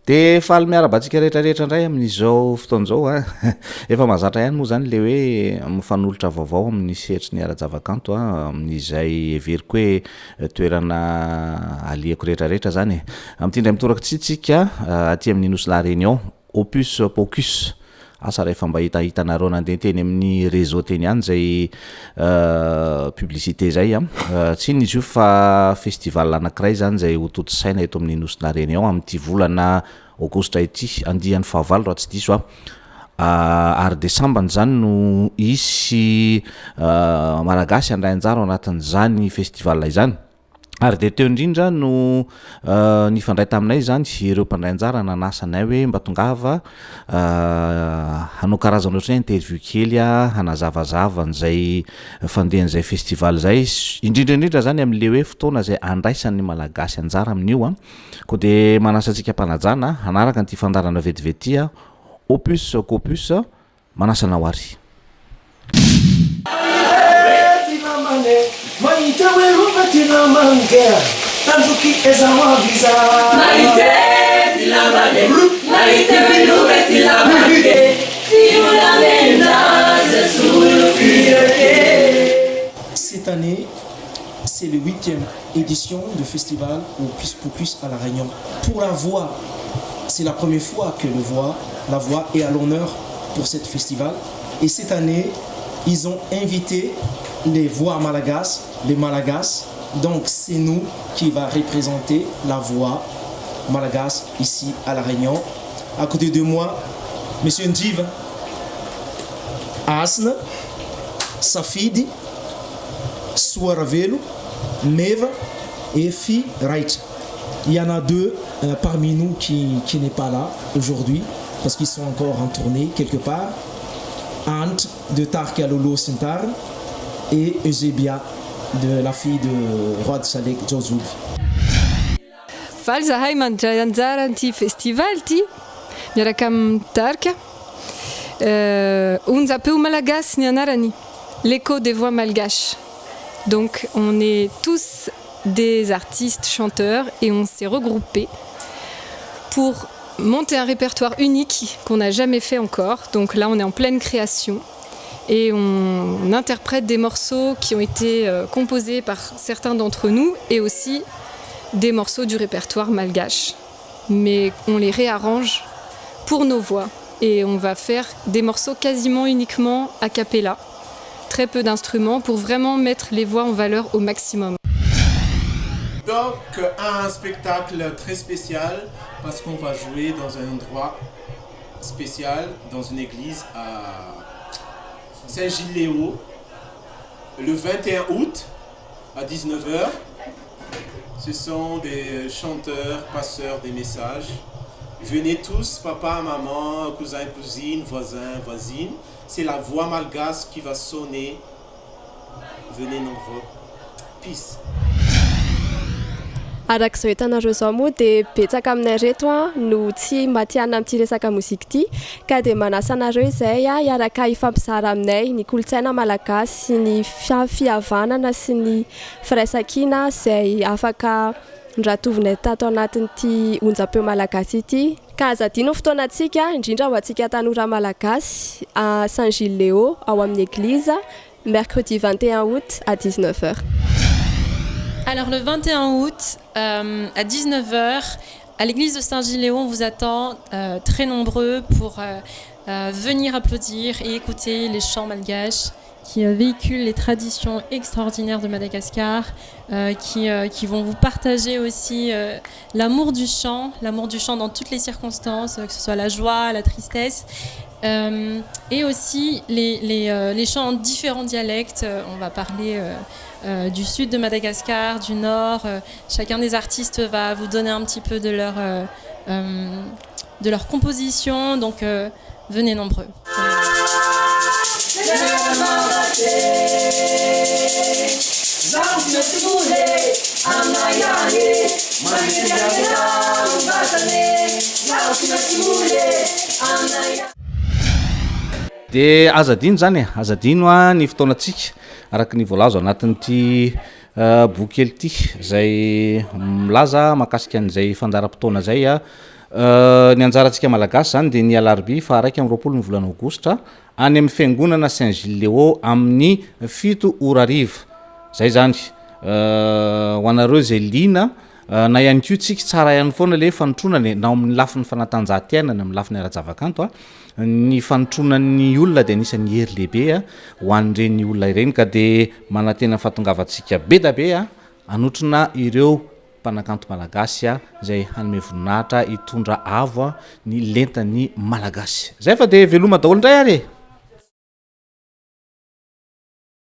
de faly miarabantsika rehetrarehetra indray amin'izao fotoan'izao a efa mahazatra ihany moa zany le hoe mifanolotra vaovao amin'ny sehatry ny ara-javakanto a amin'izay everiko hoe toerana aliako rehetrarehetra zany amin'ity ndray mitoraka tsitsika aty amin'ny Inosy La Réunion Opus Pocus asa rehefa mba hitanareo nandeha teny amin'ny réseau teny ihany zay publicité zay tsy izy io fa festival anankiray zany zay ho toto-saina eto amin'ny Inosy La Réunion amin'ity volana aogositra ity andiany fahavalo raha tsy diso ary desambany zany no isy malagasy andray anjara ao anatin'izany festival izany ary de teo indrindra no nifandray taminay zany ireo mpandray anjara nanasanay hoe mba tongava hanao karazana ohatry ny interview kely hanazavazava an'izay fandehan'izay festival zay indrindra zany amin'le hoe fotoana zay andraisan'ny malagasy anjara amin'io ko de manasa antsika mpanajana hanaraka an'ity fandarana vetivety Opus Copus manasana ho ary Maite weruva tina mangea Tanduki eza waviza Maite tina mange Maite weruva tina mange Tiula menda Zesulu fireke. Cette année, c'est le 8e édition du festival Opus Pocus à La Réunion. Pour la voix, c'est la première fois que la voix est à l'honneur pour ce festival. Et cette année, ils ont invité les voix malagasy, les malagasy. Donc c'est nous qui va représenter la voix malagasy ici à La Réunion. À côté de moi, Monsieur Ndjiva, Asna, Safidi, Suaravelo, Meva et Fi Raich. Il y en a deux parmi nous qui n'est pas là aujourd'hui parce qu'ils sont encore en tournée quelque part. Ant de Tarkalolo Sintar et Eusebia de la fille de Rod Salek Jozoub. Faly zahay mandray anjara an'ity festival ty miaraka amin'ny Tarka Onjapeo malagasy ny anarany, l'écho des voix malgaches. Donc on est tous des artistes chanteurs et on s'est regroupés pour monter un répertoire unique qu'on n'a jamais fait encore. Donc là on est en pleine création et on interprète des morceaux qui ont été composés par certains d'entre nous et aussi des morceaux du répertoire malgache. Mais on les réarrange pour nos voix et on va faire des morceaux quasiment uniquement a cappella, très peu d'instruments pour vraiment mettre les voix en valeur au maximum. Donc un spectacle très spécial parce qu'on va jouer dans un endroit spécial, dans une église à Saint-Gilles-Léo, le 21 août à 19h. Ce sont des chanteurs, passeurs des messages. Venez tous, papa, maman, cousins, cousines, voisins, voisines. C'est la voix malgache qui va sonner. Venez nombreux. Peace. Arak'izao hitanareo zao moa dia betsaka aminay reto no tsy matiana amin'ity resaka mozika ity ka dia manasa anareo izay hiaraka hifampizara aminay ny kolontsaina malagasy sy ny fihavanana sy ny firaisan-kina izay afaka ndratovinay tato anatin'ity onjapeo malagasy ity. Ka azadino fotoanantsika indrindra ho antsika tanora malagasy à Saint-Gilles-Léo ao amin'ny église mercredi 21 août à 19h. Alors le 21 août à 19h, à l'église de Saint-Gilles-Léo, on vous attend très nombreux pour venir applaudir et écouter les chants malgaches qui véhiculent les traditions extraordinaires de Madagascar, qui vont vous partager aussi l'amour du chant dans toutes les circonstances, que ce soit la joie, la tristesse. Et aussi les chants en différents dialectes. On va parler du sud de Madagascar, du nord. Chacun des artistes va vous donner un petit peu de leur composition. Donc venez nombreux. De azadino zany azadino ny fotoanantsika araka ny voalazo anatin'ity boky kely ity zay milaza mahakasika an'izay fandaram-potoana zay ny anjarantsika malagasy zany de ny alarbi fa araiky am' roapolo ny volana aogostra any amin'ny fiangonana Saint Gilles Léo amin'ny 7 ora riva zay zany ho anareo zay lina na ihany ko tsika tsara ihany foana le fanotronany na amin'ny lafin'ny fanatanjahantena na amin'ny lafin'ny ara-javakanto ny fanotronan'ny olona de anisan'ny hery lehibe ho an'ireny olona ireny ka de manantena fahatongavantsika be da be anotrona ireo mpanakanto malagasy zay hanome voninahitra hitondra avo ny lentany malagasy zay fa de veloma daholo indray ary